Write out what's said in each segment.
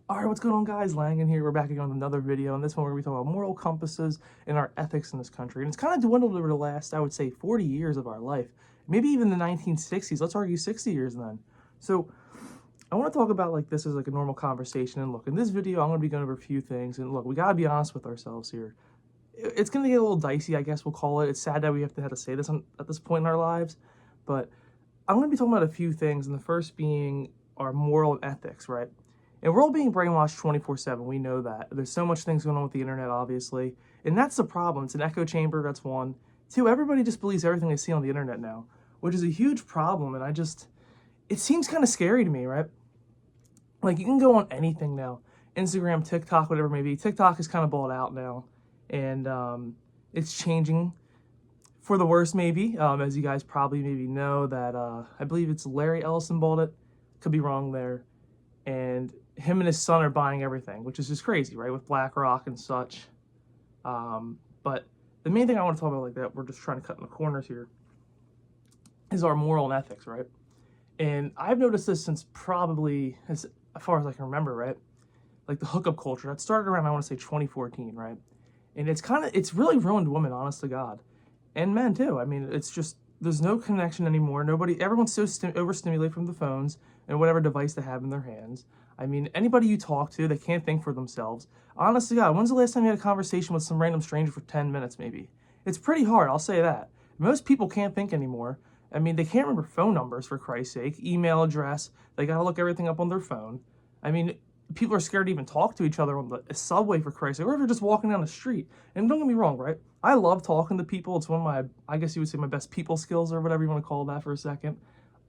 All right, what's going on, guys? Langan here. We're back again with another video. And this one, we're going to be talking about moral compasses and our ethics in this country. And it's kind of dwindled over the last, I would say, 40 years of our life. Maybe even the 1960s. Let's argue 60 years then. So I want to talk about like this as like a normal conversation. And look, in this video, I'm going to be going over a few things. And look, we got to be honest with ourselves here. It's going to get a little dicey, I guess we'll call it. It's sad that we have to say this at this point in our lives. But I'm going to be talking about a few things. And the first being our moral and ethics, right? And we're all being brainwashed 24/7. We know that. There's so much things going on with the internet, obviously. And that's the problem. It's an echo chamber, that's one. Two, everybody just believes everything they see on the internet now, which is a huge problem. And it seems kind of scary to me, right? Like, you can go on anything now. Instagram, TikTok, whatever it may be. TikTok is kind of balled out now. And it's changing for the worse, maybe. As you guys probably maybe know that, I believe it's Larry Ellison bought it. Could be wrong there. And him and his son are buying everything, which is just crazy, right? With BlackRock and such. But the main thing I want to talk about, like that, we're just trying to cut in the corners here, is our moral and ethics, right? And I've noticed this since probably, as far as I can remember, right? Like the hookup culture, that started around, I want to say 2014, right? And it's really ruined women, honest to God. And men too. I mean, it's just, there's no connection anymore. Everyone's so overstimulated from the phones and whatever device they have in their hands. I mean, anybody you talk to, they can't think for themselves. Honest to God, when's the last time you had a conversation with some random stranger for 10 minutes, maybe? It's pretty hard, I'll say that. Most people can't think anymore. I mean, they can't remember phone numbers, for Christ's sake, email address. They gotta look everything up on their phone. I mean, people are scared to even talk to each other on the subway, for Christ's sake, or if you're just walking down the street. And don't get me wrong, right? I love talking to people. It's one of my, I guess you would say, my best people skills, or whatever you want to call that for a second.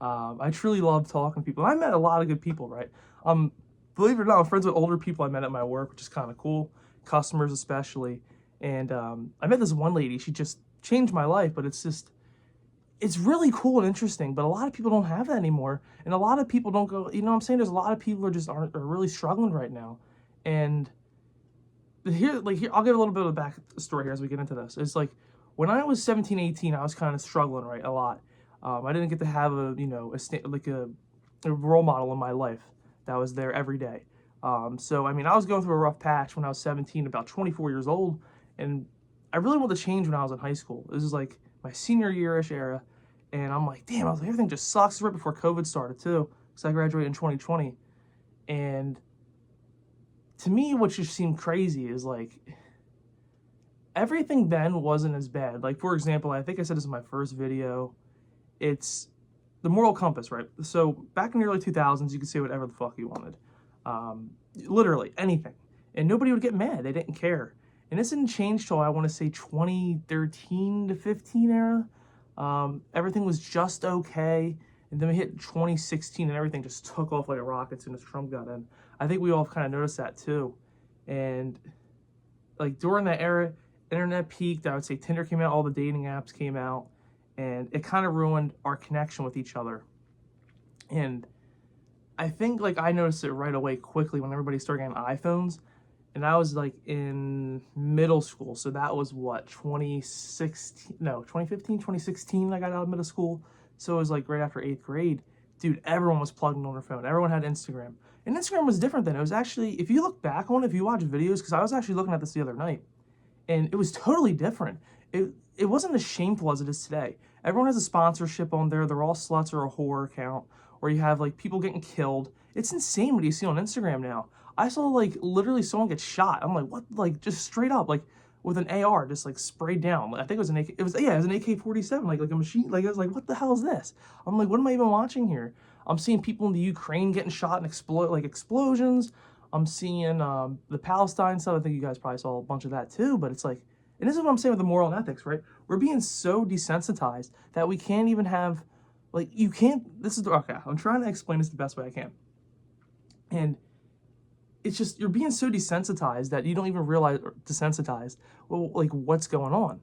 I truly love talking to people. I met a lot of good people, right? Believe it or not, I'm friends with older people I met at my work, which is kind of cool. Customers especially. And I met this one lady. She just changed my life, but it's really cool and interesting. But a lot of people don't have that anymore. And a lot of people don't go, you know what I'm saying? There's a lot of people who are really struggling right now. And here, I'll give a little bit of a back story here as we get into this. It's like, when I was 17, 18, I was kind of struggling, right, a lot. I didn't get to have a role model in my life that was there every day. So, I mean, I was going through a rough patch when I was 17, about 24 years old, and I really wanted to change when I was in high school. This is like my senior year-ish era, and I'm like, damn, I was like, everything just sucks. Right before COVID started, too, because I graduated in 2020. And to me, what just seemed crazy is, like, everything then wasn't as bad. Like, for example, I think I said this in my first video, it's the moral compass, right? So back in the early 2000s, you could say whatever the fuck you wanted. Literally anything. And nobody would get mad. They didn't care. And this didn't change till, I want to say, 2013 to 15 era. Everything was just okay. And then we hit 2016 and everything just took off like a rocket as soon as Trump got in. I think we all kind of noticed that too. And like during that era, internet peaked. I would say Tinder came out, all the dating apps came out, and it kind of ruined our connection with each other. And I think like I noticed it right away quickly when everybody started getting iPhones. And I was like in middle school. So that was what, 2015, 2016 I got out of middle school. So it was like right after 8th grade. Dude, everyone was plugged in on their phone. Everyone had Instagram. And Instagram was different then. It was actually, if you look back on it, if you watch videos, because I was actually looking at this the other night, and it was totally different. It wasn't as shameful as it is today. Everyone has a sponsorship on there. They're all sluts or a whore account, or you have like people getting killed. It's insane what you see on Instagram now. I saw like literally someone get shot. I'm like, what? Like just straight up, like with an AR, just like sprayed down. I think it was an AK. It was an AK-47, like a machine. Like I was like, what the hell is this? I'm like, what am I even watching here? I'm seeing people in the Ukraine getting shot and explosions. I'm seeing the Palestine stuff. I think you guys probably saw a bunch of that too. But it's like, and this is what I'm saying with the moral and ethics, right? We're being so desensitized that we can't even have, like, you can't, okay, I'm trying to explain this the best way I can. And it's just, you're being so desensitized that you don't even realize, or desensitized, well, like, what's going on.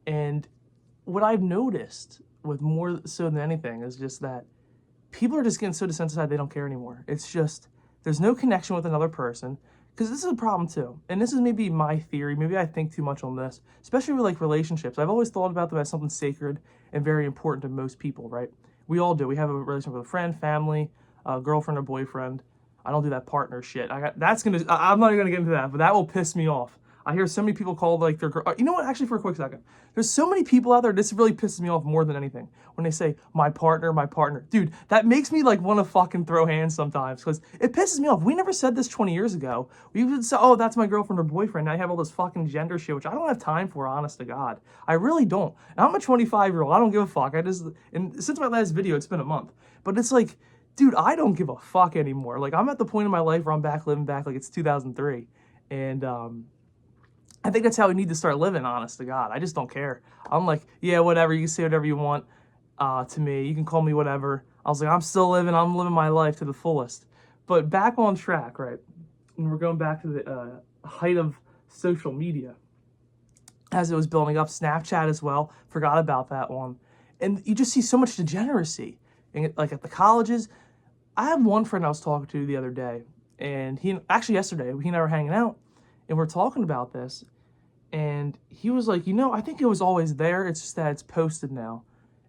And what I've noticed with more so than anything is just that people are just getting so desensitized they don't care anymore. It's just, there's no connection with another person, because this is a problem too. And this is maybe my theory. Maybe I think too much on this, especially with like relationships. I've always thought about them as something sacred and very important to most people, right? We all do. We have a relationship with a friend, family, girlfriend or boyfriend. I don't do that partner shit. I'm not even gonna get into that, but that will piss me off. I hear so many people call like their girl. You know what? Actually, for a quick second, there's so many people out there. This really pisses me off more than anything when they say my partner, my partner. Dude, that makes me like want to fucking throw hands sometimes because it pisses me off. We never said this 20 years ago. We would say, oh, that's my girlfriend or boyfriend. Now I have all this fucking gender shit, which I don't have time for. Honest to God, I really don't. And I'm a 25-year-old. I don't give a fuck. And since my last video, it's been a month. But it's like, dude, I don't give a fuck anymore. Like I'm at the point in my life where I'm back living back like it's 2003, and I think that's how we need to start living, honest to God. I just don't care. I'm like, yeah, whatever. You can say whatever you want to me. You can call me whatever. I was like, I'm living my life to the fullest. But back on track, right? And we're going back to the height of social media. As it was building up, Snapchat as well. Forgot about that one. And you just see so much degeneracy. And like at the colleges, I have one friend I was talking to the other day. And yesterday, he and I were hanging out. And we're talking about this. And he was like, I think it was always there. It's just that it's posted now.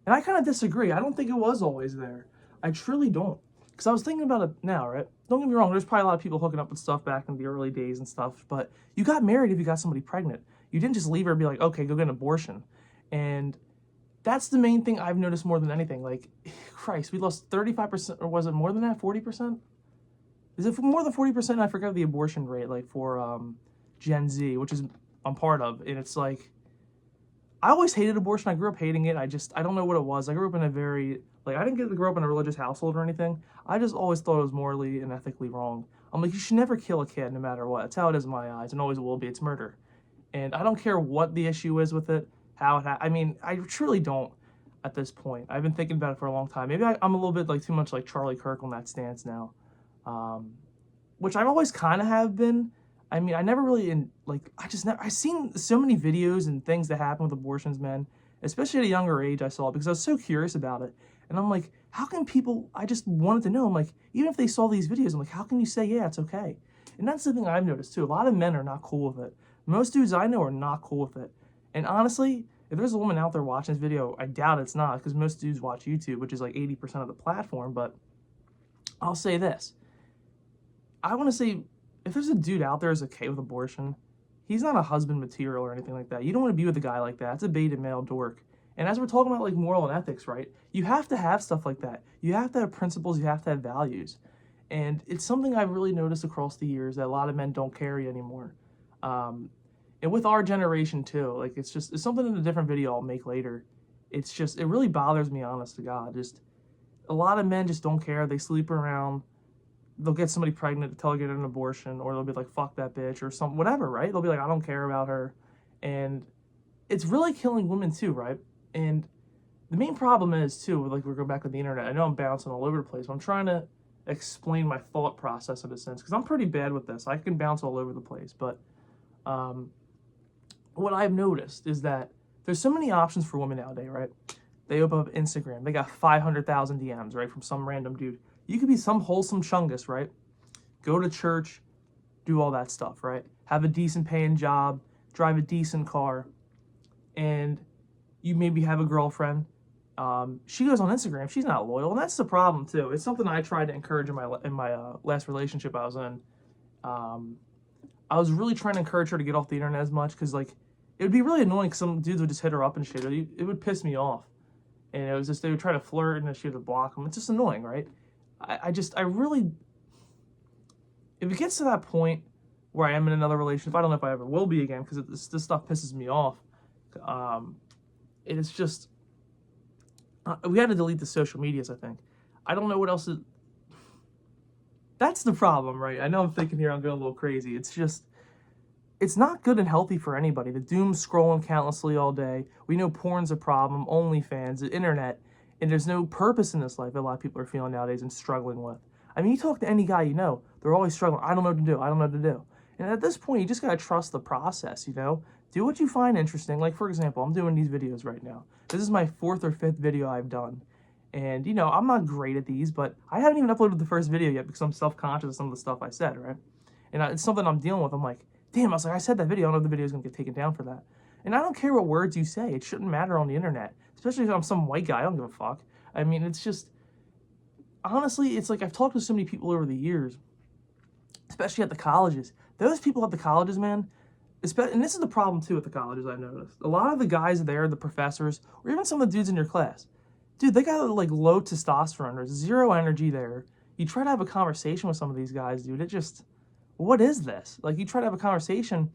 And I kind of disagree. I don't think it was always there. I truly don't. Because I was thinking about it now, right? Don't get me wrong. There's probably a lot of people hooking up with stuff back in the early days and stuff. But you got married if you got somebody pregnant. You didn't just leave her and be like, okay, go get an abortion. And that's the main thing I've noticed more than anything. Like, Christ, we lost 35%. Or was it more than that? 40%? Is it more than 40%? I forgot the abortion rate, like for Gen Z, which is I'm part of. And it's like, I always hated abortion. I grew up hating it. I don't know what it was. I grew up in a very, like, I didn't get to grow up in a religious household or anything. I just always thought it was morally and ethically wrong. I'm like, you should never kill a kid no matter what. That's how it is in my eyes and always will be. It's murder. And I don't care what the issue is with it, I truly don't at this point. I've been thinking about it for a long time. Maybe I'm a little bit like too much like Charlie Kirk on that stance now, which I always kind of have been. I never really I've seen so many videos and things that happen with abortions, man, especially at a younger age. I saw it because I was so curious about it. And I'm like, how can people, I just wanted to know, I'm like, even if they saw these videos, I'm like, how can you say, yeah, it's okay? And that's the thing I've noticed too. A lot of men are not cool with it. Most dudes I know are not cool with it. And honestly, if there's a woman out there watching this video, I doubt it's not, because most dudes watch YouTube, which is like 80% of the platform. But I'll say this. I want to say, if there's a dude out there who's okay with abortion, he's not a husband material or anything like that. You don't want to be with a guy like that. It's a beta male dork. And as we're talking about like moral and ethics, right? You have to have stuff like that. You have to have principles. You have to have values. And it's something I've really noticed across the years that a lot of men don't carry anymore. And with our generation too, like it's something in a different video I'll make later. It really bothers me, honest to God. Just a lot of men just don't care. They sleep around. They'll get somebody pregnant to tell her to get an abortion, or they'll be like, fuck that bitch, or some whatever, right? They'll be like, I don't care about her. And it's really killing women too, right? And the main problem is too, like we're going back to the internet. I know I'm bouncing all over the place, but I'm trying to explain my thought process in a sense, because I'm pretty bad with this. I can bounce all over the place, but what I've noticed is that there's so many options for women nowadays, right? They open up Instagram. They got 500,000 DMs, right, from some random dude. You could be some wholesome chungus, right? Go to church, do all that stuff, right? Have a decent paying job, drive a decent car, and you maybe have a girlfriend. She goes on Instagram. She's not loyal, and that's the problem too. It's something I tried to encourage in my last relationship I was in. I was really trying to encourage her to get off the internet as much, because like it would be really annoying. Cause some dudes would just hit her up and shit. It would piss me off, and it was just they would try to flirt and she would block them. It's just annoying, right? I really, if it gets to that point where I am in another relationship, I don't know if I ever will be again, because this stuff pisses me off. It's just, we had to delete the social medias, I think. I don't know what else that's the problem, right? I know I'm thinking here I'm going a little crazy. It's just, it's not good and healthy for anybody. The doom scrolling countlessly all day. We know porn's a problem, OnlyFans, the internet, and there's no purpose in this life that a lot of people are feeling nowadays and struggling with. You talk to any guy you know, they're always struggling. I don't know what to do. I don't know what to do. And at this point, you just got to trust the process, Do what you find interesting. Like, for example, I'm doing these videos right now. This is my 4th or 5th video I've done. And, I'm not great at these, but I haven't even uploaded the first video yet because I'm self-conscious of some of the stuff I said, right? And it's something I'm dealing with. I'm like, damn, I said that video. I don't know if the video's going to get taken down for that. And I don't care what words you say. It shouldn't matter on the internet. Especially if I'm some white guy. I don't give a fuck. It's just, honestly, it's like I've talked to so many people over the years, especially at the colleges. Those people at the colleges, man, and this is the problem too at the colleges, I noticed. A lot of the guys there, the professors, or even some of the dudes in your class, dude, they got like low testosterone. There's zero energy there. You try to have a conversation with some of these guys, dude, it just, what is this? Like, you try to have a conversation,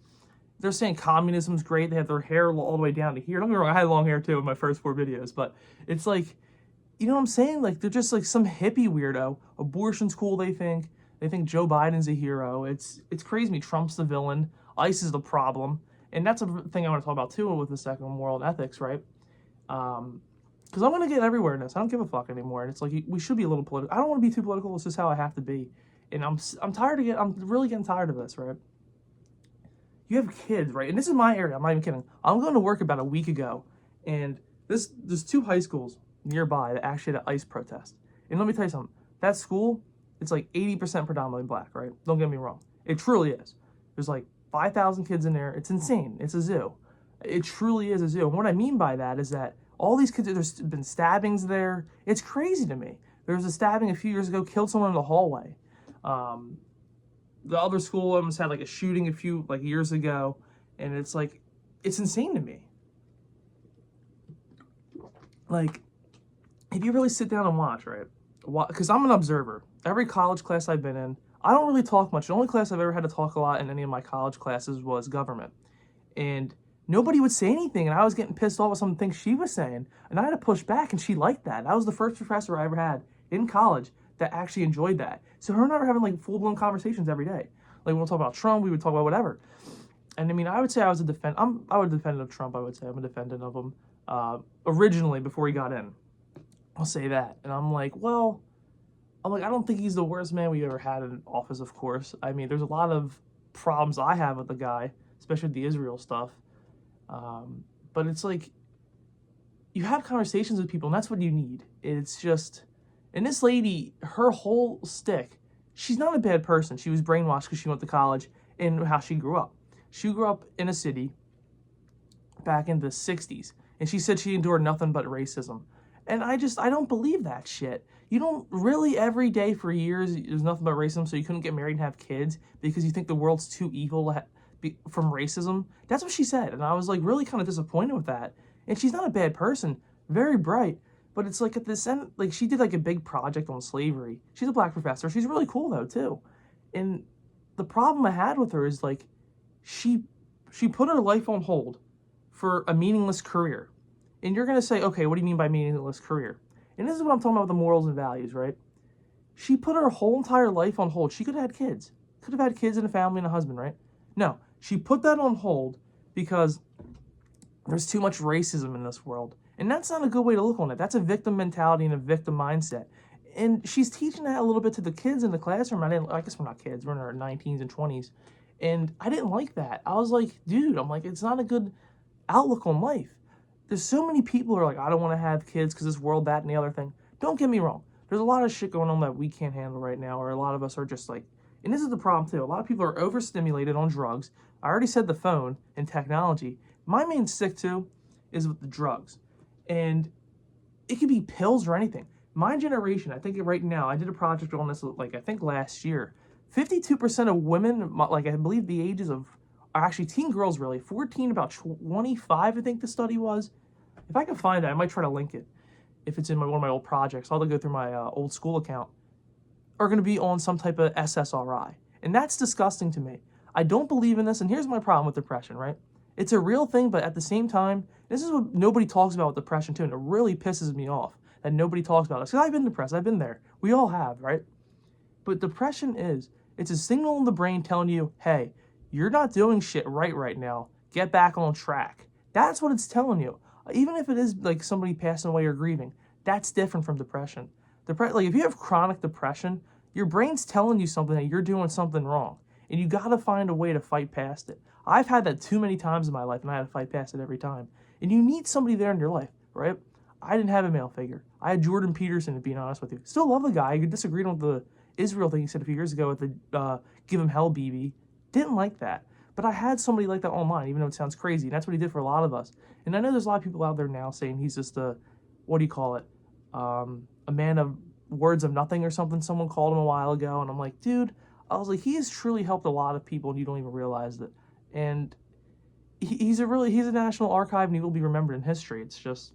they're saying communism's great. They have their hair all the way down to here. Don't get me wrong, I had long hair too in my first 4 videos, but it's like, you know what I'm saying? Like, they're just like some hippie weirdo. Abortion's cool, they think. They think Joe Biden's a hero. It's crazy to me. Trump's the villain. ICE is the problem. And that's a thing I want to talk about too with the second moral and ethics, right? Because I'm going to get everywhere in this. I don't give a fuck anymore. And it's like, we should be a little political. I don't want to be too political. It's just how I have to be. And I'm tired of I'm really getting tired of this, right? You have kids, right? And this is my area. I'm not even kidding. I'm going to work about a week ago. And there's 2 high schools nearby that actually had an ICE protest. And let me tell you something. That school, it's like 80% predominantly black, right? Don't get me wrong. It truly is. There's like 5,000 kids in there. It's insane. It's a zoo. It truly is a zoo. And what I mean by that is that all these kids, there's been stabbings there. It's crazy to me. There was a stabbing a few years ago, killed someone in the hallway. The other school almost had like a shooting a few like years ago. And it's like, it's insane to me. Like, if you really sit down and watch, right? Because I'm an observer. Every college class I've been in, I don't really talk much. The only class I've ever had to talk a lot in any of my college classes was government. And nobody would say anything, and I was getting pissed off with some of the things she was saying. And I had to push back, and she liked that. That was the first professor I ever had in college that actually enjoyed that. So her and I were having like full-blown conversations every day. Like, when we'll talk about Trump, we would talk about whatever. And I mean, I would say I was a defendant. I would defend of Trump, I would say. I'm a defendant of him. Originally, before he got in. I'll say that. And I'm like, I don't think he's the worst man we ever had in office, of course. I mean, there's a lot of problems I have with the guy, especially with the Israel stuff. But it's like, you have conversations with people, and that's what you need. It's just, and this lady, her whole stick, she's not a bad person. She was brainwashed because she went to college and how she grew up. She grew up in a city back in the 60s, and she said she endured nothing but racism. And I don't believe that shit. You don't really every day for years, there's nothing but racism, so you couldn't get married and have kids because you think the world's too evil from racism. That's what she said. And I was like really kind of disappointed with that. And she's not a bad person, very bright. But it's like at this end, like she did like a big project on slavery. She's a black professor. She's really cool though too. And the problem I had with her is like, she put her life on hold for a meaningless career. And you're going to say, okay, what do you mean by meaningless career? And this is what I'm talking about with the morals and values, right? She put her whole entire life on hold. She could have had kids. Could have had kids and a family and a husband, right? No, she put that on hold because there's too much racism in this world. And that's not a good way to look on it. That's a victim mentality and a victim mindset. And she's teaching that a little bit to the kids in the classroom. I guess we're not kids. We're in our 19s and 20s. And I didn't like that. I was like, dude, it's not a good outlook on life. There's so many people who are like, I don't want to have kids because this world, that, and the other thing. Don't get me wrong. There's a lot of shit going on that we can't handle right now, or a lot of us are just like, and this is the problem too. A lot of people are overstimulated on drugs. I already said the phone and technology. My main stick too is with the drugs. And it could be pills or anything. My generation, I think right now, I did a project on this like I think last year. 52% of women, like I believe the ages of, are actually teen girls really, 14 about 25 I think the study was. If I can find that, I might try to link it. If it's in one of my old projects, I'll go through my old school account, are going to be on some type of SSRI. And that's disgusting to me. I don't believe in this, and here's my problem with depression, right? It's a real thing, but at the same time, this is what nobody talks about with depression too, and it really pisses me off that nobody talks about it. Because I've been depressed, I've been there. We all have, right? But depression it's a signal in the brain telling you, hey, you're not doing shit right now. Get back on track. That's what it's telling you. Even if it is like somebody passing away or grieving, that's different from depression. Like if you have chronic depression, your brain's telling you something that you're doing something wrong, and you got to find a way to fight past it. I've had that too many times in my life, and I had to fight past it every time. And you need somebody there in your life, right? I didn't have a male figure. I had Jordan Peterson, to be honest with you. Still love the guy. I disagreed on the Israel thing he said a few years ago with the give him hell, BB. Didn't like that. But I had somebody like that online, even though it sounds crazy. And that's what he did for a lot of us. And I know there's a lot of people out there now saying he's just a man of words of nothing or something. Someone called him a while ago. And I'm like, dude, I was like, he has truly helped a lot of people and you don't even realize it. And he's a National Archive and he will be remembered in history. It's just,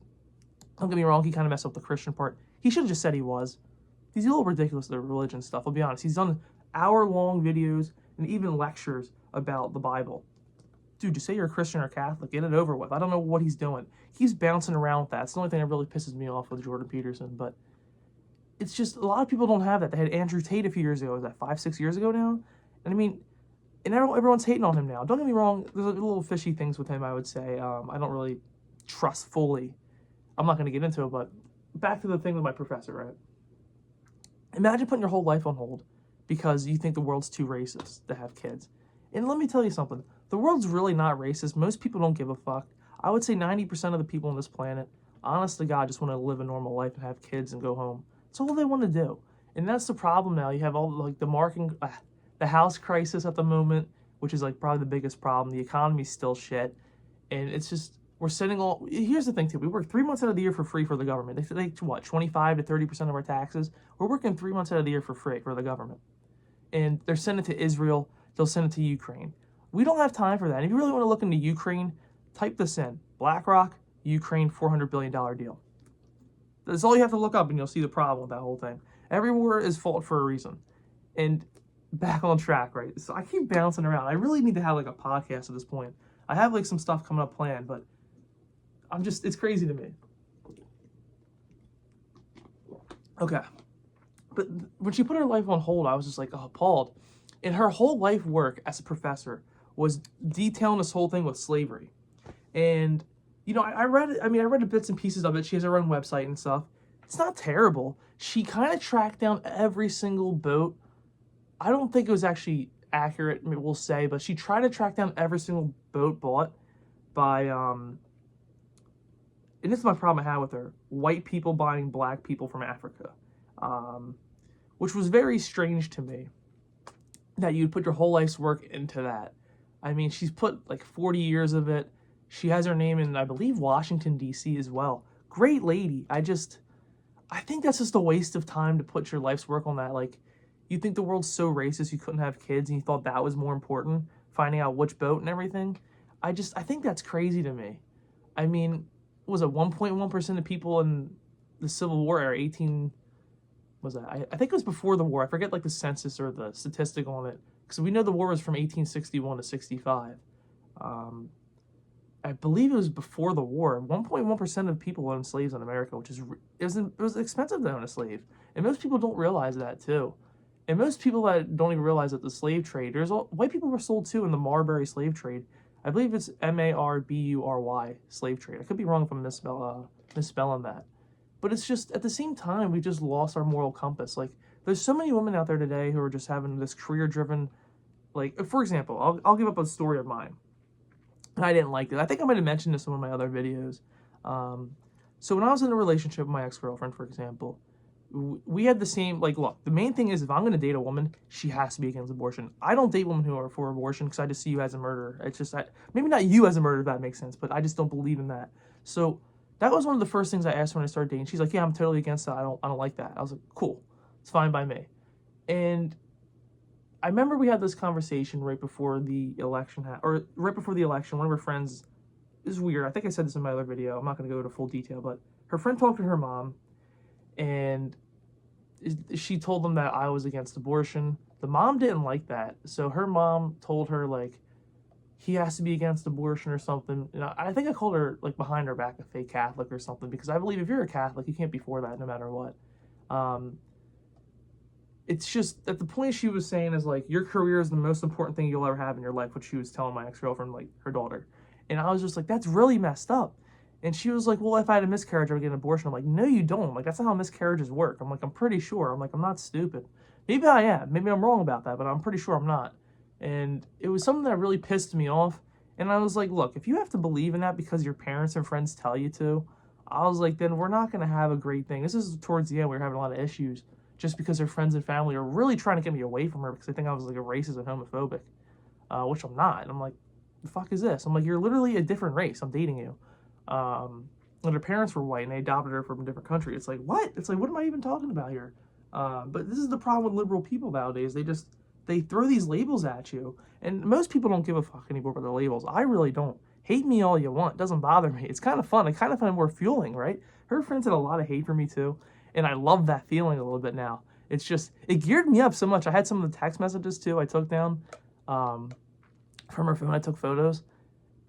don't get me wrong, he kind of messed up the Christian part. He should have just said he was. He's a little ridiculous, the religion stuff, I'll be honest. He's done hour-long videos and even lectures about the Bible. Dude, just say you're a Christian or Catholic, get it over with. I don't know what he's doing. He's bouncing around with that. It's the only thing that really pisses me off with Jordan Peterson, but it's just, a lot of people don't have that. They had Andrew Tate a few years ago. Was that 5-6 years ago now? And I mean, and everyone's hating on him now. Don't get me wrong, there's a little fishy things with him, I would say. I don't really trust fully. I'm not going to get into it, but back to the thing with my professor, right? Imagine putting your whole life on hold because you think the world's too racist to have kids. And let me tell you something. The world's really not racist. Most people don't give a fuck. I would say 90% of the people on this planet, honest to God, just want to live a normal life and have kids and go home. That's all they want to do. And that's the problem now. You have all like the house crisis at the moment, which is like probably the biggest problem. The economy's still shit. And it's just, we're sending all, here's the thing too, we work 3 months out of the year for free for the government. They take what, 25 to 30% of our taxes? We're working 3 months out of the year for free for the government. And they're sending it to Israel, they'll send it to Ukraine. We don't have time for that. And if you really want to look into Ukraine, type this in, BlackRock, Ukraine, $400 billion deal. That's all you have to look up and you'll see the problem with that whole thing. Every war is fought for a reason. And back on track, right? So I keep bouncing around. I really need to have like a podcast at this point. I have like some stuff coming up planned, but it's crazy to me. Okay. But when she put her life on hold, I was just like appalled. And her whole life work as a professor was detailing this whole thing with slavery. And, you know, I read the bits and pieces of it. She has her own website and stuff. It's not terrible. She kind of tracked down every single boat. I don't think it was actually accurate, we'll say, but she tried to track down every single boat bought by, and this is my problem I had with her, white people buying black people from Africa, which was very strange to me, that you'd put your whole life's work into that. I mean, she's put like 40 years of it. She has her name in, I believe, Washington, D.C. as well. Great lady. I think that's just a waste of time to put your life's work on that. Like, you think the world's so racist you couldn't have kids and you thought that was more important, finding out which boat and everything? I think that's crazy to me. I mean, was it 1.1% of people in the Civil War era, I think it was before the war. I forget like the census or the statistic on it, because we know the war was from 1861 to 65. I believe it was before the war. 1.1% of people owned slaves in America, which it was expensive to own a slave, and most people don't realize that too. And most people that don't even realize that the slave trade, white people were sold too in the Marbury slave trade. I believe it's Marbury slave trade. I could be wrong if I'm misspelling that. But it's just, at the same time, we just lost our moral compass. Like, there's so many women out there today who are just having this career-driven, like, for example, I'll give up a story of mine. I didn't like it. I think I might have mentioned this in one of my other videos. So when I was in a relationship with my ex-girlfriend, for example, we had the same, like, look, the main thing is if I'm going to date a woman, she has to be against abortion. I don't date women who are for abortion because I just see you as a murderer. It's just, maybe not you as a murderer, if that makes sense, but I just don't believe in that. So that was one of the first things I asked her when I started dating. She's like, yeah, I'm totally against that. I don't like that. I was like, cool. It's fine by me. And I remember we had this conversation right before the election, One of her friends, this is weird. I think I said this in my other video. I'm not going to go into full detail, but her friend talked to her mom, and she told them that I was against abortion. The mom didn't like that. So her mom told her, like, he has to be against abortion or something. And I think I called her, like, behind her back a fake Catholic or something, because I believe if you're a Catholic, you can't be for that no matter what. It's just, at the point she was saying is, like, your career is the most important thing you'll ever have in your life, which she was telling my ex-girlfriend, like, her daughter. And I was just like, that's really messed up. And she was like, well, if I had a miscarriage, I would get an abortion. I'm like, no, you don't. Like, that's not how miscarriages work. I'm like, I'm pretty sure. I'm like, I'm not stupid. Maybe I am. Maybe I'm wrong about that, but I'm pretty sure I'm not. And it was something that really pissed me off. And I was like, look, if you have to believe in that because your parents and friends tell you to, I was like, then we're not going to have a great thing. This is towards the end. We were having a lot of issues just because her friends and family are really trying to get me away from her because they think I was like a racist and homophobic, which I'm not. And I'm like, the fuck is this? I'm like, you're literally a different race. I'm dating you. And her parents were white and they adopted her from a different country. It's like, what? It's like, what am I even talking about here? But this is the problem with liberal people nowadays. they throw these labels at you, and most people don't give a fuck anymore about the labels. I really don't. Hate me all you want. It doesn't bother me. It's kind of fun. I kind of find more fueling, right? Her friends had a lot of hate for me too, and I love that feeling a little bit now. It's just, it geared me up so much. I had some of the text messages too I took down from her phone. I took photos,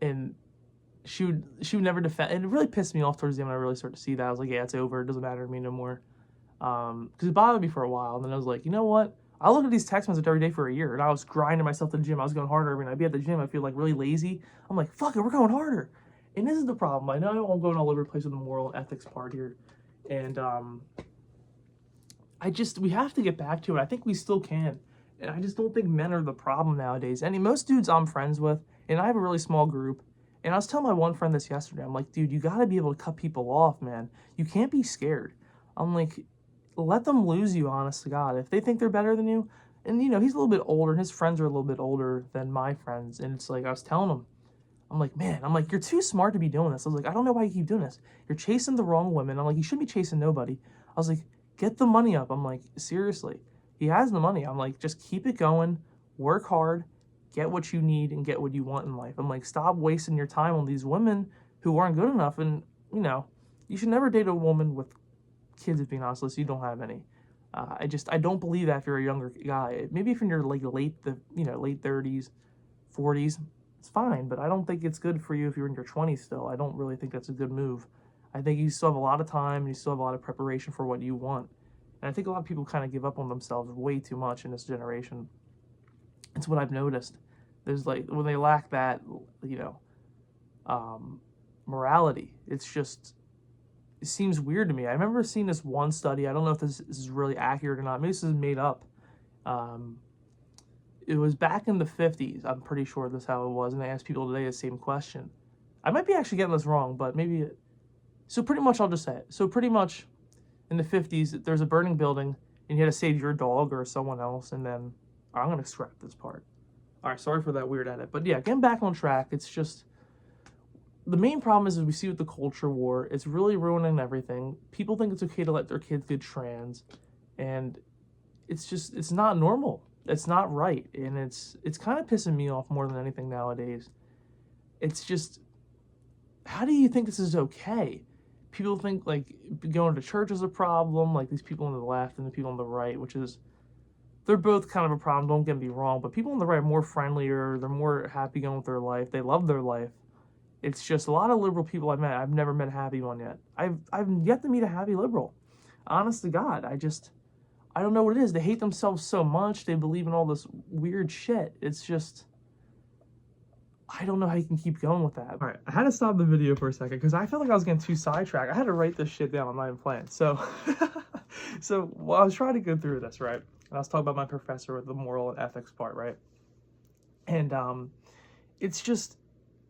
and she would never defend, and it really pissed me off towards the end when I really started to see that. I was like, yeah, it's over. It doesn't matter to me no more. Because it bothered me for a while, and then I was like, you know what? I look at these text messages every day for a year, and I was grinding myself to the gym. I was going harder every night. I'd be at the gym. I feel like really lazy. I'm like, fuck it, we're going harder. And this is the problem. I know I'm going all over the place with the moral and ethics part here, and we have to get back to it. I think we still can, and I just don't think men are the problem nowadays. Most dudes I'm friends with, and I have a really small group. And I was telling my one friend this yesterday. I'm like, dude, you got to be able to cut people off, man. You can't be scared. I'm like, let them lose you, honest to God. If they think they're better than you, and he's a little bit older, and his friends are a little bit older than my friends, and it's like, I was telling him, I'm like, man, you're too smart to be doing this. I was like, I don't know why you keep doing this. You're chasing the wrong women. I'm like, you shouldn't be chasing nobody. I was like, get the money up. I'm like, seriously. He has the money. I'm like, just keep it going, work hard, get what you need, and get what you want in life. I'm like, stop wasting your time on these women who aren't good enough. And, you should never date a woman with kids, being honest, unless you don't have any. I don't believe that if you're a younger guy. Maybe if you're like late 30s, 40s, it's fine, but I don't think it's good for you if you're in your 20s still. I don't really think that's a good move. I think you still have a lot of time, and you still have a lot of preparation for what you want. And I think a lot of people kind of give up on themselves way too much in this generation. It's what I've noticed. There's like, when they lack that, morality, it seems weird to me. I remember seeing this one study. I don't know if this is really accurate or not. Maybe this is made up. It was back in the 50s. I'm pretty sure this is how it was. And they asked people today the same question. I might be actually getting this wrong, but maybe. So pretty much, I'll just say it. So pretty much in the 50s, there's a burning building, and you had to save your dog or someone else. And then, I'm going to scrap this part. All right, sorry for that weird edit. But yeah, getting back on track, it's just, the main problem is we see with the culture war, it's really ruining everything. People think it's okay to let their kids get trans, and it's not normal. It's not right, and it's kind of pissing me off more than anything nowadays. It's just, how do you think this is okay? People think like going to church is a problem, like these people on the left and the people on the right, which is, they're both kind of a problem, don't get me wrong, but people on the right are more friendlier, they're more happy going with their life, they love their life. It's just a lot of liberal people I've met. I've never met a happy one yet. I've yet to meet a happy liberal. Honest to God, I don't know what it is. They hate themselves so much. They believe in all this weird shit. It's just, I don't know how you can keep going with that. All right, I had to stop the video for a second because I felt like I was getting too sidetracked. I had to write this shit down. I'm not even playing. So, I was trying to go through this, right? And I was talking about my professor with the moral and ethics part, right? And it's just,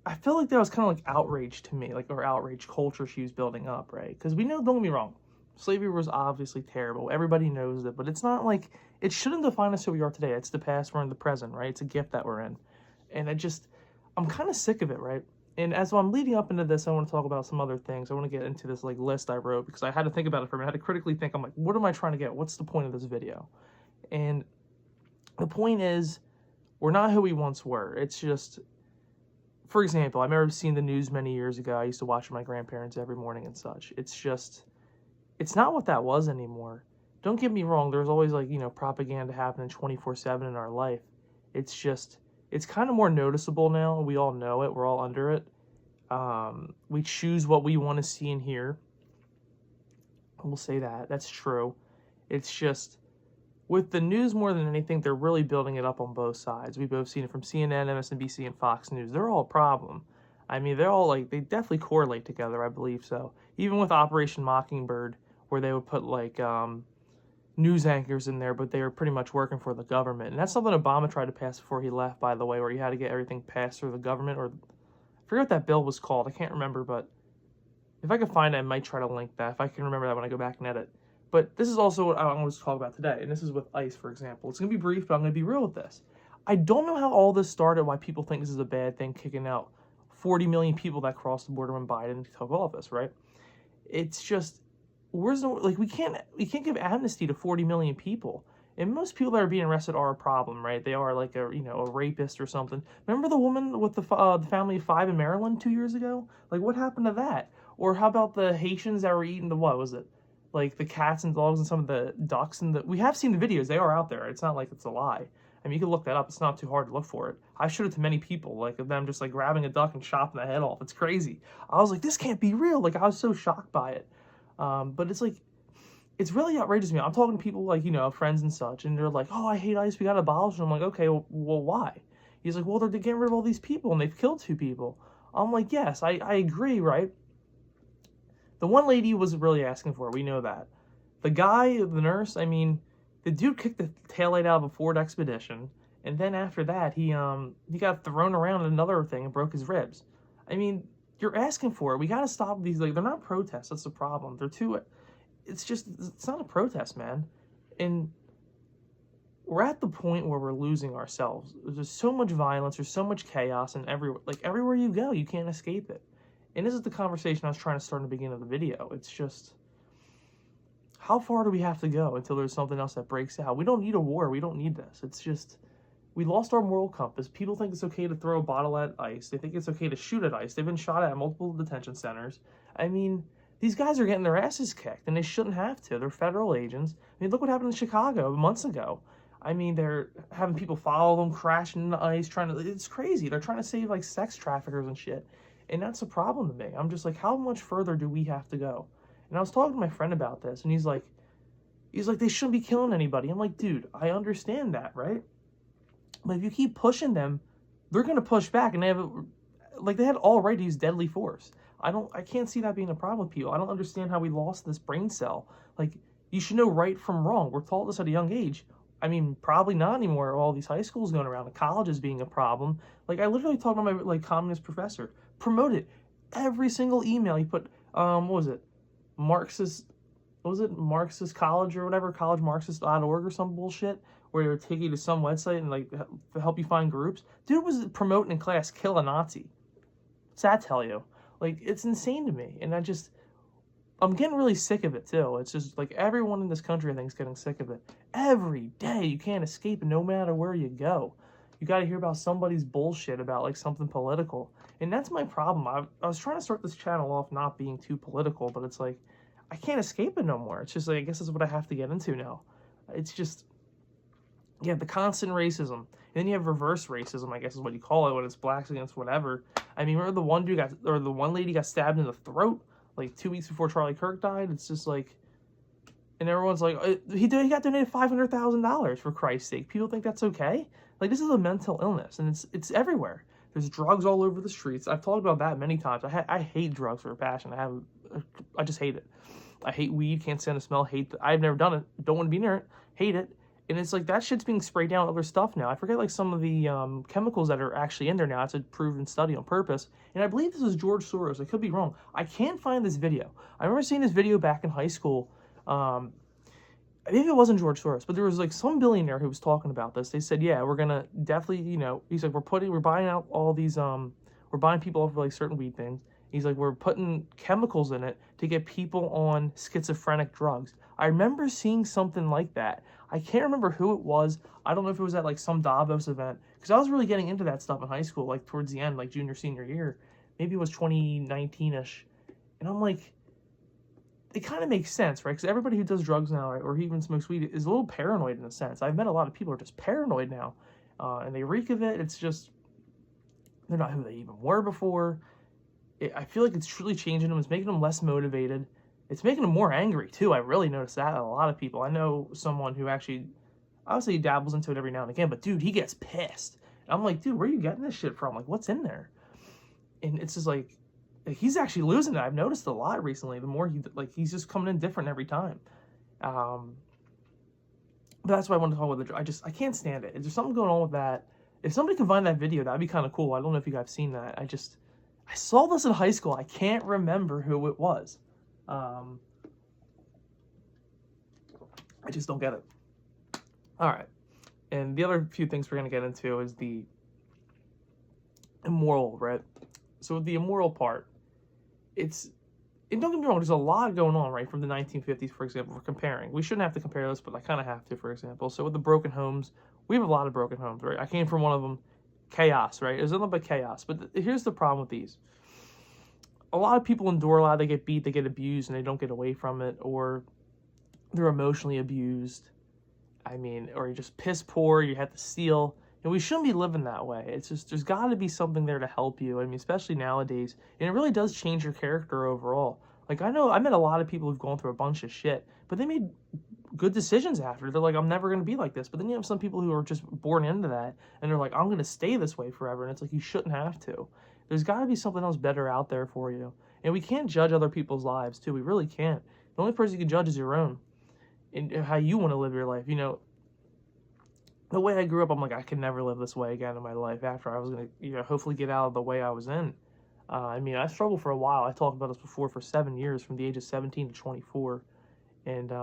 I feel like that was kind of like outrage to me, or outrage culture she was building up, right? Because we know, don't get me wrong, slavery was obviously terrible. Everybody knows it, but it's not like, it shouldn't define us who we are today. It's the past, we're in the present, right? It's a gift that we're in. And I'm kind of sick of it, right? And as I'm leading up into this, I want to talk about some other things. I want to get into this list I wrote because I had to think about it for a minute. I had to critically think. I'm like, what am I trying to get? What's the point of this video? And the point is, we're not who we once were. It's just, for example, I remember seeing the news many years ago. I used to watch with my grandparents every morning and such. It's just, it's not what that was anymore. Don't get me wrong. There's always propaganda happening 24/7 in our life. It's just, it's kind of more noticeable now. We all know it. We're all under it. We choose what we want to see and hear. We'll say that. That's true. It's just, with the news more than anything, they're really building it up on both sides. We've both seen it from CNN, MSNBC, and Fox News. They're all a problem. I mean, they're all they definitely correlate together, I believe so. Even with Operation Mockingbird, where they would put news anchors in there, but they were pretty much working for the government. And that's something Obama tried to pass before he left, by the way, where he had to get everything passed through the government, or I forget what that bill was called. I can't remember, but if I can find it, I might try to link that, if I can remember that when I go back and edit. But this is also what I want to talk about today, and this is with ICE, for example. It's going to be brief, but I'm going to be real with this. I don't know how all this started, why people think this is a bad thing, kicking out 40 million people that crossed the border when Biden took office, right? It's just, we can't give amnesty to 40 million people. And most people that are being arrested are a problem, right? They are like a, you know, a rapist or something. Remember the woman with the family of 5 in Maryland 2 years ago? Like, what happened to that? Or how about the Haitians that were eating the, what was it? Like the cats and dogs and some of the ducks and the, we have seen the videos. They are out there. It's not like it's a lie. I mean, you can look that up. It's not too hard to look for it. I've showed it to many people, like of them just like grabbing a duck and chopping the head off. It's crazy. I was like, this can't be real. Like, I was so shocked by it. But it's like, it's really outrageous to me. I'm talking to people like, you know, friends and such, and they're like, oh, I hate ICE, we gotta abolish it. I'm like, okay, well, why? He's like, well, they're getting rid of all these people, and they've killed 2 people. I'm like, yes, I agree, right? The one lady was really asking for it, we know that. The guy, the nurse, I mean, the dude kicked the taillight out of a Ford Expedition, and then after that, he got thrown around in another thing and broke his ribs. I mean, you're asking for it. We gotta stop these, like, they're not protests, that's the problem. They're too... it's not a protest, man. And we're at the point where we're losing ourselves. There's so much violence, there's so much chaos, and everywhere you go, you can't escape it. And this is the conversation I was trying to start in the beginning of the video. It's just, how far do we have to go until there's something else that breaks out? We don't need a war, we don't need this. It's just, we lost our moral compass. People think it's okay to throw a bottle at ICE. They think it's okay to shoot at ICE. They've been shot at multiple detention centers. I mean, these guys are getting their asses kicked, and they shouldn't have to. They're federal agents. I mean, look what happened in Chicago months ago. I mean, they're having people follow them, crashing into ICE, it's crazy. They're trying to save, like, sex traffickers and shit. And that's a problem to me. I'm just like, how much further do we have to go? And I was talking to my friend about this, and he's like, they shouldn't be killing anybody. I'm like, dude, I understand that, right? But if you keep pushing them, they're going to push back, and they had all right to use deadly force. I can't see that being a problem with people. I don't understand how we lost this brain cell. Like, you should know right from wrong. We're taught this at a young age. I mean, probably not anymore. All these high schools going around and colleges being a problem. Like, I literally talked to my, like, communist professor. Promote it. Every single email he put, what was it? Marxist college or whatever, collegemarxist.org or some bullshit, where they would take you to some website and, like, help you find groups. Dude was promoting in class, kill a Nazi. What's that tell you? Like, it's insane to me, and I'm getting really sick of it, too. It's just, like, everyone in this country, I think, is getting sick of it. Every day, you can't escape it, no matter where you go. You gotta hear about somebody's bullshit about, like, something political. And that's my problem. I was trying to start this channel off not being too political, but it's like, I can't escape it no more. It's just, like, I guess that's what I have to get into now. It's just, yeah, the constant racism. And then you have reverse racism, I guess is what you call it, when it's blacks against whatever. I mean, remember the one lady got stabbed in the throat, like 2 weeks before Charlie Kirk died? It's just like, and everyone's like, he got donated $500,000 for Christ's sake. People think that's okay? Like, this is a mental illness, and it's everywhere. There's drugs all over the streets. I've talked about that many times. I hate drugs for a passion. I just hate it. I hate weed, can't stand the smell, I've never done it, don't want to be near it, hate it. And it's like, that shit's being sprayed down with other stuff now. I forget, like, some of the chemicals that are actually in there now. It's a proven study on purpose. And I believe this is George Soros. I could be wrong. I can't find this video. I remember seeing this video back in high school. Maybe it wasn't George Soros, but there was, like, some billionaire who was talking about this. They said, yeah, we're going to definitely, you know, he's like, we're buying out all these, we're buying people off of, like, certain weed things. He's like, we're putting chemicals in it to get people on schizophrenic drugs. I remember seeing something like that. I can't remember who it was. I don't know if it was at, like, some Davos event, because I was really getting into that stuff in high school, like, towards the end, like, junior, senior year. Maybe it was 2019-ish. And I'm like, it kind of makes sense, right? Because everybody who does drugs now, right, or even smokes weed, is a little paranoid in a sense. I've met a lot of people who are just paranoid now, and they reek of it. It's just, they're not who they even were before. I feel like it's truly changing them. It's making them less motivated. It's making them more angry, too. I really noticed that a lot of people. I know someone who actually, obviously he dabbles into it every now and again, but, dude, he gets pissed. And I'm like, dude, where are you getting this shit from? Like, what's in there? And it's just like, he's actually losing it. I've noticed a lot recently. The more he's just coming in different every time. But that's why I wanted to talk about I can't stand it. Is there something going on with that? If somebody can find that video, that'd be kind of cool. I don't know if you guys have seen that. I saw this in high school. I can't remember who it was. I just don't get it. All right. And the other few things we're going to get into is the immoral, right? So with the immoral part, it's and don't get me wrong, there's a lot going on, right, from the 1950s, for example, we're comparing. We shouldn't have to compare this, but I kind of have to, for example. So with the broken homes, we have a lot of broken homes, right? I came from one of them, chaos, right? It was nothing but chaos. But here's the problem with these. A lot of people endure a lot, they get beat, they get abused, and they don't get away from it, or they're emotionally abused. I mean, or you're just piss poor, you have to steal. And we shouldn't be living that way. It's just, there's got to be something there to help you. I mean, especially nowadays. And it really does change your character overall. Like, I know, I met a lot of people who've gone through a bunch of shit, but they made good decisions after. They're like, I'm never going to be like this. But then you have some people who are just born into that, and they're like, I'm going to stay this way forever. And it's like, you shouldn't have to. There's got to be something else better out there for you. And we can't judge other people's lives, too. We really can't. The only person you can judge is your own. And how you want to live your life. You know, the way I grew up, I'm like, I can never live this way again in my life after I was going to, you know, hopefully get out of the way I was in. I mean, I struggled for a while. I talked about this before, for 7 years, from the age of 17 to 24. And it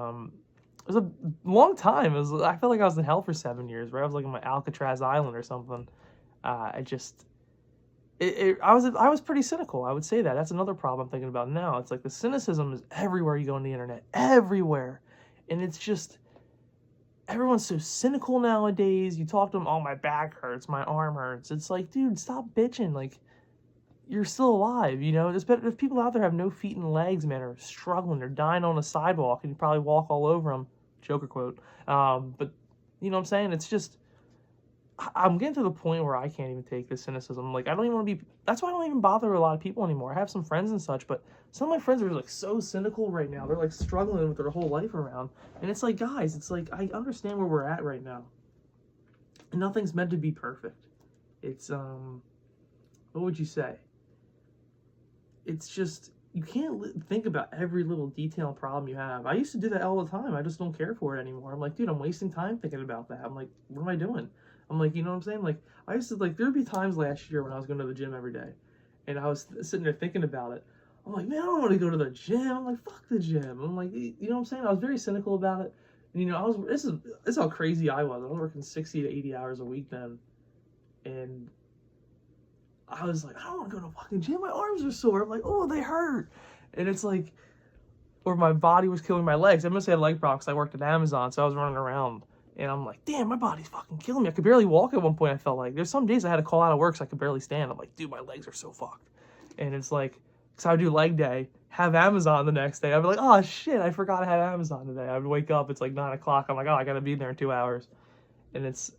was a long time. I felt like I was in hell for 7 years, right? I was like on my Alcatraz Island or something. I was pretty cynical. I would say that. That's another problem I'm thinking about now. It's like the cynicism is everywhere you go on the internet. Everywhere. And it's just, everyone's so cynical nowadays. You talk to them, oh, my back hurts, my arm hurts. It's like, dude, stop bitching. Like, you're still alive, you know? There's people out there have no feet and legs, man, are struggling. They're dying on a sidewalk, and you probably walk all over them. Joker quote. But, you know what I'm saying? It's just, I'm getting to the point where I can't even take this cynicism. Like, I don't even want to be, that's why I don't even bother with a lot of people anymore. I have some friends and such, but some of my friends are like so cynical right now. They're like struggling with their whole life around. And it's like, guys, it's like, I understand where we're at right now. Nothing's meant to be perfect. It's, what would you say? It's just, you can't think about every little detail and problem you have. I used to do that all the time. I just don't care for it anymore. I'm like, dude, I'm wasting time thinking about that. I'm like, what am I doing? I'm like, you know what I'm saying? Like, I used to, like, there'd be times last year when I was going to the gym every day, and I was sitting there thinking about it. I'm like, man, I don't want to go to the gym. I'm like, fuck the gym. I'm like, you know what I'm saying? I was very cynical about it. And, you know, this is how crazy I was. I was working 60 to 80 hours a week then, and I was like, I don't want to go to a fucking gym. My arms are sore. I'm like, oh, they hurt. And it's like, or my body was killing my legs. I must have had leg problems. I worked at Amazon, so I was running around. And I'm like, damn, my body's fucking killing me. I could barely walk at one point, I felt like. There's some days I had to call out of work so I could barely stand. I'm like, dude, my legs are so fucked. And it's like, so I would do leg day, have Amazon the next day. I'd be like, oh, shit, I forgot I had Amazon today. I would wake up, it's like 9 o'clock. I'm like, oh, I got to be there in 2 hours. And it's,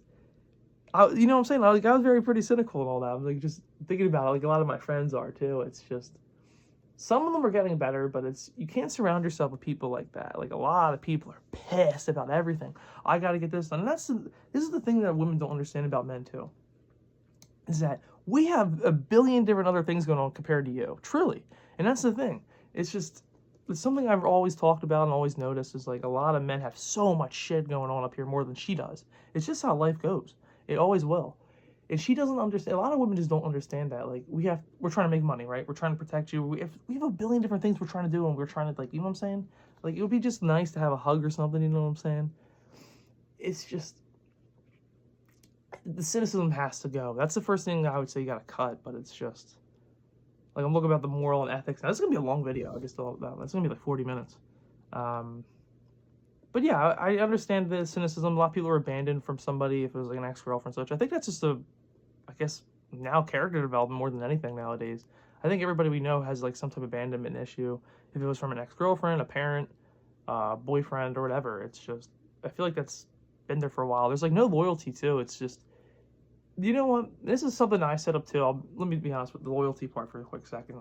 you know what I'm saying? I was very pretty cynical and all that. I'm like, just thinking about it, like a lot of my friends are too. It's just, some of them are getting better, but it's, you can't surround yourself with people like that. Like, a lot of people are pissed about everything. I got to get this done. And this is the thing that women don't understand about men too, is that we have a billion different other things going on compared to you, truly. And that's the thing. It's just, it's something I've always talked about and always noticed, is like, a lot of men have so much shit going on up here, more than she does. It's just how life goes. It always will. And she doesn't understand. A lot of women just don't understand that. Like, we're trying to make money, right? We're trying to protect you. We have a billion different things we're trying to do, and we're trying to, like, you know what I'm saying? Like, it would be just nice to have a hug or something, you know what I'm saying? It's just, the cynicism has to go. That's the first thing I would say you gotta cut, but it's just, like, I'm looking about the moral and ethics. Now, this is gonna be a long video, I guess, that's gonna be like 40 minutes. But yeah, I understand the cynicism. A lot of people are abandoned from somebody if it was like an ex-girlfriend, such. I think that's just I guess, now character development more than anything nowadays. I think everybody we know has like some type of abandonment issue. If it was from an ex-girlfriend, a parent, boyfriend, or whatever, it's just, I feel like that's been there for a while. There's like no loyalty too. It's just, you know what? This is something I set up too. Let me be honest with the loyalty part for a quick second.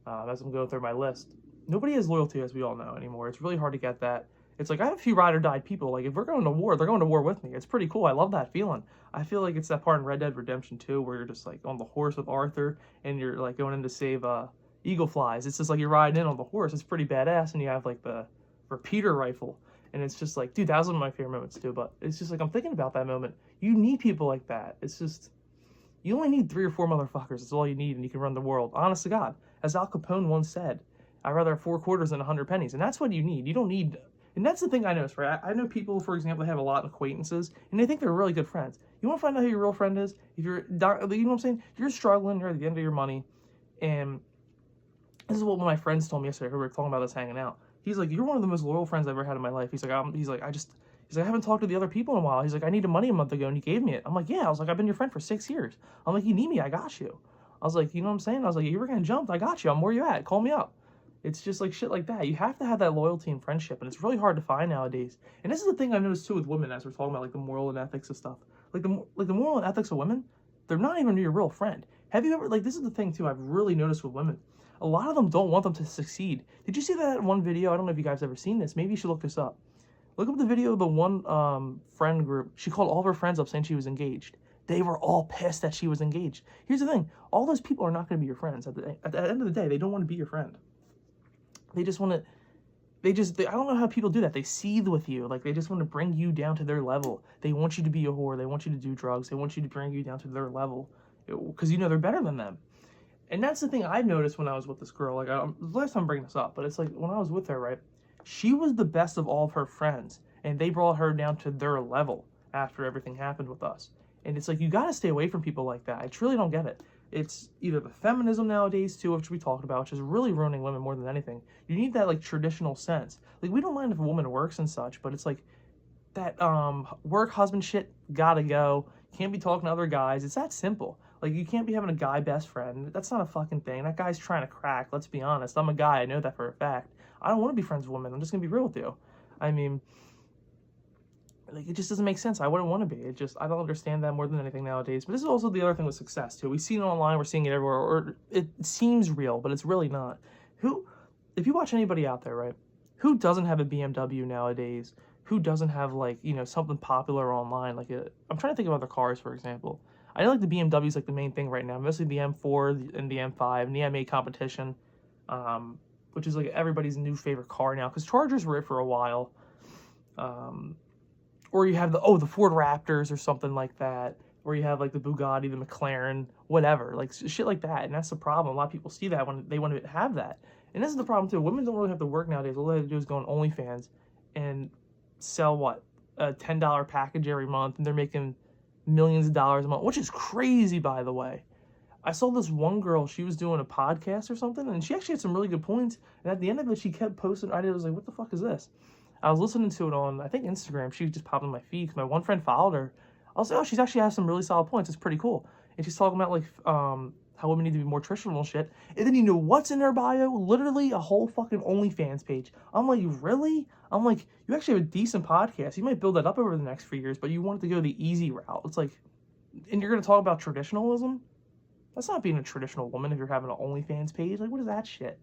As I'm going through my list, nobody has loyalty, as we all know, anymore. It's really hard to get that. It's like, I have a few ride or die people. Like, if we're going to war, they're going to war with me. It's pretty cool. I love that feeling. I feel like it's that part in Red Dead Redemption 2 where you're just like on the horse with Arthur and you're like going in to save eagle flies. It's just like you're riding in on the horse. It's pretty badass, and you have like the repeater rifle, and it's just like, dude, that was one of my favorite moments too. But it's just like, I'm thinking about that moment. You need people like that. It's just, you only need 3 or 4 motherfuckers. That's all you need, and you can run the world. Honest to God, as Al Capone once said, I'd rather have 4 quarters than 100 pennies, and that's what you need. You don't need. And that's the thing I noticed, right? I know people, for example, have a lot of acquaintances, and they think they're really good friends. You want to find out who your real friend is? If you're, you know what I'm saying? You're struggling, you're at the end of your money, and This is what one of my friends told me yesterday, who we were talking about us hanging out. He's like, "You're one of the most loyal friends I've ever had in my life." He's like, I haven't talked to the other people in a while. He's like, "I needed money a month ago and you gave me it." I'm like, "Yeah." I was like, "I've been your friend for 6 years." I'm like, "You need me, I got you." I was like, you know what I'm saying? I was like, "You were getting jumped, I got you. I'm where you at. Call me up." It's just like shit like that. You have to have that loyalty and friendship, and it's really hard to find nowadays. And this is the thing I've noticed too with women, as we're talking about like the moral and ethics of stuff. Like the moral and ethics of women, they're not even your real friend. Have you ever, like, this is the thing too I've really noticed with women. A lot of them don't want them to succeed. Did you see that in one video? I don't know if you guys have ever seen this. Maybe you should look this up. Look up the video of the one friend group. She called all of her friends up saying she was engaged. They were all pissed that she was engaged. Here's the thing. All those people are not going to be your friends. At the end of the day, they don't want to be your friend. They just want to, I don't know how people do that. They seethe with you. Like, they just want to bring you down to their level. They want you to be a whore. They want you to do drugs. They want you to bring you down to their level because, you know, they're better than them. And that's the thing I noticed when I was with this girl. Like, the last time I'm bringing this up, but it's like when I was with her, right? She was the best of all of her friends, and they brought her down to their level after everything happened with us. And it's like, you got to stay away from people like that. I truly don't get it. It's either the feminism nowadays too, which we talked about, which is really ruining women more than anything. You need that like traditional sense. Like, we don't mind if a woman works and such, but it's like that work husband shit gotta go. Can't be talking to other guys. It's that simple. Like, you can't be having a guy best friend. That's not a fucking thing. That guy's trying to crack. Let's be honest. I'm a guy. I know that for a fact. I don't want to be friends with women. I'm just gonna be real with you. I mean, like, it just doesn't make sense. I wouldn't want to be. I don't understand that more than anything nowadays. But this is also the other thing with success too. We see it online, we're seeing it everywhere, or it seems real, but it's really not. If you watch anybody out there, right, who doesn't have a BMW nowadays? Who doesn't have, like, you know, something popular online? Like, I'm trying to think of other cars, for example. I know, like, the BMW is like the main thing right now, mostly the M4 and the M5 and the M8 competition, which is like everybody's new favorite car now, because Chargers were it for a while. Or you have the Ford Raptors or something like that, or you have like the Bugatti, the McLaren, whatever, like shit like that. And that's the problem. A lot of people see that when they want to have that. And this is the problem too. Women don't really have to work nowadays. All they have to do is go on OnlyFans and sell what, a $10 package every month, and they're making millions of dollars a month, which is crazy, by the way. I saw this one girl, she was doing a podcast or something, and she actually had some really good points. And at the end of it, she kept posting. I was like, what the fuck is this? I was listening to it on, I think, Instagram. She just popped in my feed because my one friend followed her. I was like, oh, she's actually has some really solid points. It's pretty cool. And she's talking about, like, how women need to be more traditional and shit. And then, you know what's in her bio? Literally a whole fucking OnlyFans page. I'm like, really? I'm like, you actually have a decent podcast. You might build that up over the next few years, but you want to go the easy route. It's like, and you're going to talk about traditionalism? That's not being a traditional woman if you're having an OnlyFans page. Like, what is that shit?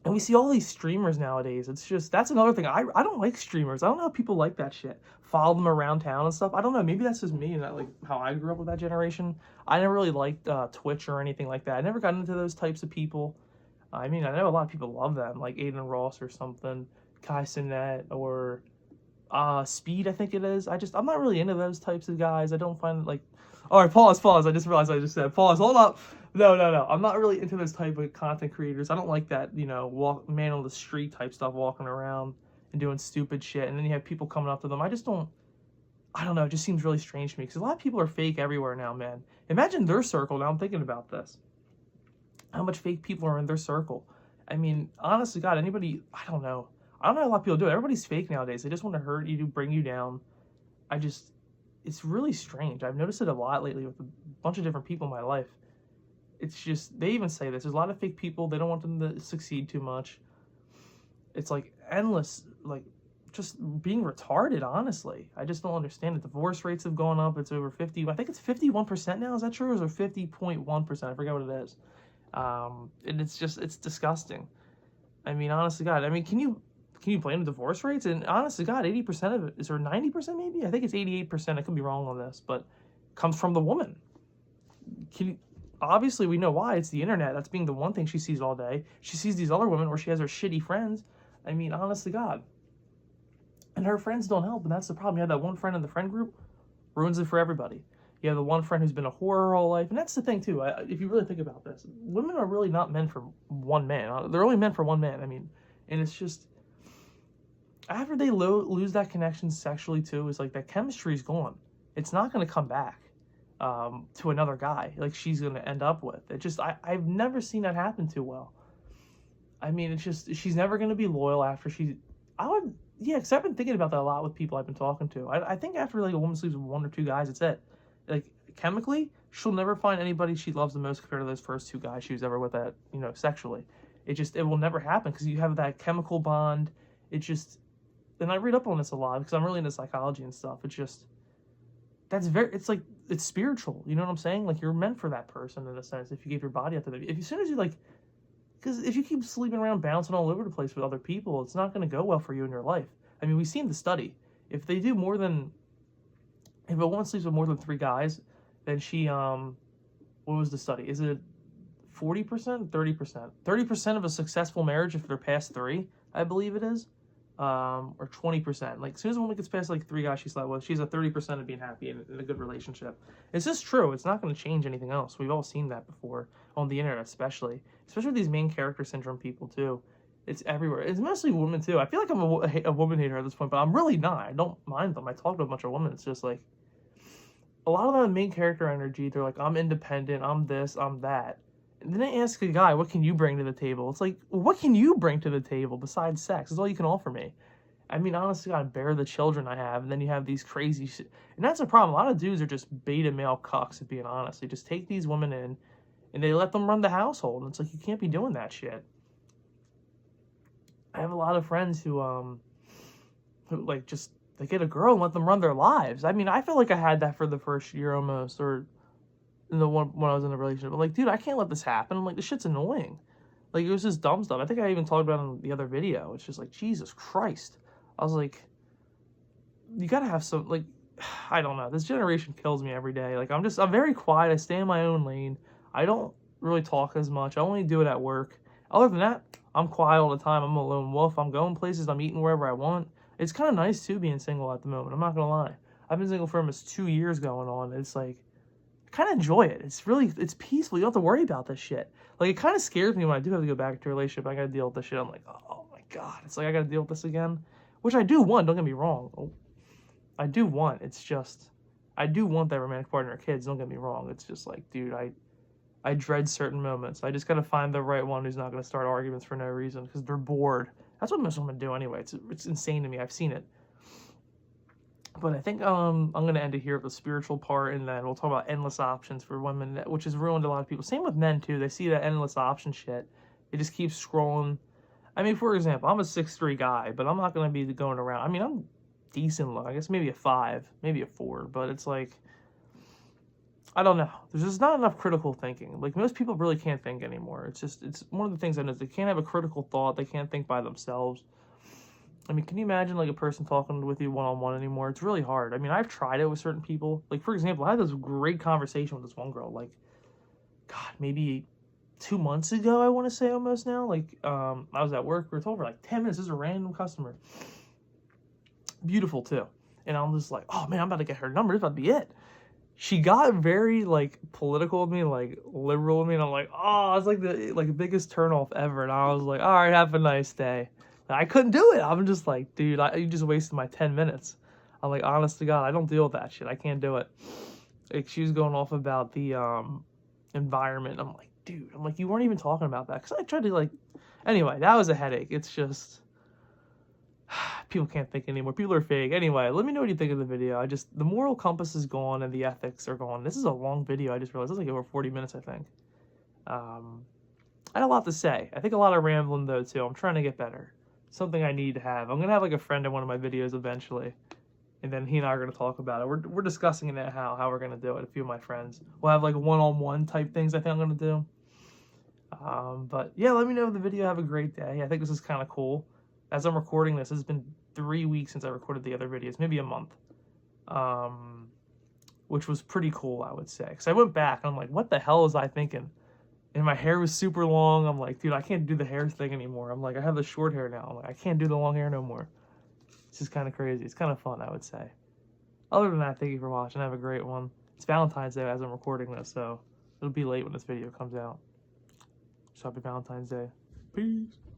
And we see all these streamers nowadays. It's just, that's another thing. I don't like streamers. I don't know how people like that shit. Follow them around town and stuff. I don't know. Maybe that's just me and that, like, how I grew up with that generation. I never really liked Twitch or anything like that. I never got into those types of people. I mean, I know a lot of people love them, like Aiden Ross or something, Kai Cenat, or Speed, I think it is. I'm not really into those types of guys. I don't find, like, all right, pause. I just realized I just said pause. Hold up. No. I'm not really into those type of content creators. I don't like that, you know, man on the street type stuff, walking around and doing stupid shit. And then you have people coming up to them. I don't know. It just seems really strange to me because a lot of people are fake everywhere now, man. Imagine their circle. Now I'm thinking about this. How much fake people are in their circle? I mean, honestly, God, anybody, I don't know how a lot of people do it. Everybody's fake nowadays. They just want to hurt you, bring you down. It's really strange. I've noticed it a lot lately with a bunch of different people in my life. It's just, they even say this. There's a lot of fake people. They don't want them to succeed too much. It's like endless, like, just being retarded, honestly. I just don't understand it. Divorce rates have gone up. It's over 50. I think it's 51% now. Is that true? Or is it 50.1%? I forget what it is. And it's disgusting. I mean, honestly, God, I mean, can you blame the divorce rates? And honestly, God, 80% of it, is there 90% maybe? I think it's 88%. I could be wrong on this, but comes from the woman. Obviously, we know why. It's the internet. That's being the one thing she sees all day. She sees these other women where she has her shitty friends. I mean, honestly, God. And her friends don't help, and that's the problem. You have that one friend in the friend group, ruins it for everybody. You have the one friend who's been a whore her whole life, and that's the thing, too. If you really think about this, women are really not meant for one man. They're only meant for one man. I mean, and it's just, after they lose that connection sexually, too, it's like that chemistry's gone. It's not going to come back. to another guy, like she's gonna end up with. It just, I've never seen that happen too well. I mean, it's just, she's never gonna be loyal after yeah, because I've been thinking about that a lot with people I've been talking to. I think after like a woman sleeps with one or two guys, it's it. Like chemically, she'll never find anybody she loves the most compared to those first two guys she was ever with that, sexually. It will never happen because you have that chemical bond. It just, and I read up on this a lot because I'm really into psychology and stuff. It's just, it's like, it's spiritual. You know what I'm saying? Like you're meant for that person in a sense if you give your body up to them. As soon as you like, because if you keep sleeping around, bouncing all over the place with other people, it's not going to go well for you in your life. I mean, we've seen the study. If a woman sleeps with more than 3 guys, then she, what was the study? Is it 40%, 30%? 30% of a successful marriage if they're past 3, I believe it is, or 20%. Like, as soon as a woman gets past, like, 3 guys she slept with, she's at 30% of being happy in a good relationship. It's just true. It's not going to change anything else. We've all seen that before, on the internet especially with these main character syndrome people, too. It's everywhere. It's mostly women, too. I feel like I'm a woman hater at this point, but I'm really not. I don't mind them. I talk to a bunch of women. It's just, like, a lot of that main character energy, they're like, I'm independent, I'm this, I'm that. And then they ask a guy, what can you bring to the table? It's like, what can you bring to the table besides sex? It's all you can offer me. I mean, honestly, God, bear the children I have, and then you have these crazy shit. And that's a problem. A lot of dudes are just beta male cucks, if being honest. They just take these women in, and they let them run the household. And it's like, you can't be doing that shit. I have a lot of friends who like, just, they get a girl and let them run their lives. I mean, I feel like I had that for the first year almost, or in the one when I was in a relationship. I'm like, dude, I can't let this happen. I'm like, this shit's annoying. Like, it was just dumb stuff. I think I even talked about it in the other video. It's just like, Jesus Christ. I was like, you gotta have some, like, I don't know. This generation kills me every day. Like, I'm very quiet. I stay in my own lane. I don't really talk as much. I only do it at work. Other than that, I'm quiet all the time. I'm a lone wolf. I'm going places. I'm eating wherever I want. It's kind of nice, too, being single at the moment. I'm not going to lie. I've been single for almost 2 years going on. It's like, I kind of enjoy it. It's peaceful. You don't have to worry about this shit. Like, it kind of scares me when I do have to go back into a relationship. I got to deal with this shit. I'm like, oh my God. It's like, I got to deal with this again. Which I do want, don't get me wrong. I do want. It's just, I do want that romantic partner or kids, don't get me wrong. It's just like, dude, I dread certain moments. I just got to find the right one who's not going to start arguments for no reason because they're bored. That's what most women do anyway. It's insane to me. I've seen it. But I think I'm going to end it here with the spiritual part, and then we'll talk about endless options for women, which has ruined a lot of people. Same with men, too. They see that endless option shit. It just keeps scrolling. I mean, for example, I'm a 6'3" guy, but I'm not going to be going around. I mean, I'm decent look. I guess maybe a 5, maybe a 4, but it's like, I don't know. There's just not enough critical thinking. Like, most people really can't think anymore. It's one of the things I know. They can't have a critical thought. They can't think by themselves. I mean, can you imagine, like, a person talking with you one-on-one anymore? It's really hard. I mean, I've tried it with certain people. Like, for example, I had this great conversation with this one girl, like, God, maybe 2 months ago, I want to say almost now. Like, I was at work. We were told for, like, 10 minutes. This is a random customer. Beautiful, too. And I'm just like, oh, man, I'm about to get her number. This about to be it. She got very, like, political with me, like, liberal with me, and I'm like, oh, it's like the biggest turnoff ever. And I was like, all right, have a nice day. And I couldn't do it. I'm just like, dude, you just wasted my 10 minutes. I'm like, honest to God, I don't deal with that shit. I can't do it. Like, she was going off about the environment. I'm like, dude, you weren't even talking about that. Because I tried to, like, anyway, that was a headache. It's just, people can't think anymore. People are fake. Anyway, let me know what you think of the video. The moral compass is gone and the ethics are gone. This is a long video. I just realized. It's like over 40 minutes, I think. I had a lot to say. I think a lot of rambling, though, too. I'm trying to get better. Something I need to have. I'm going to have, like, a friend in one of my videos eventually. And then he and I are going to talk about it. We're discussing it how we're going to do it. A few of my friends. We'll have, like, one-on-one type things I think I'm going to do. But, yeah, let me know if the video. Have a great day. I think this is kind of cool. As I'm recording this, it's been 3 weeks since I recorded the other videos, maybe a month, which was pretty cool, I would say. Because I went back, and I'm like, what the hell was I thinking? And my hair was super long. I'm like, dude, I can't do the hair thing anymore. I'm like, I have the short hair now. I'm like, I can't do the long hair no more. It's just kind of crazy. It's kind of fun, I would say. Other than that, thank you for watching. Have a great one. It's Valentine's Day as I'm recording this, so it'll be late when this video comes out. So happy Valentine's Day. Peace.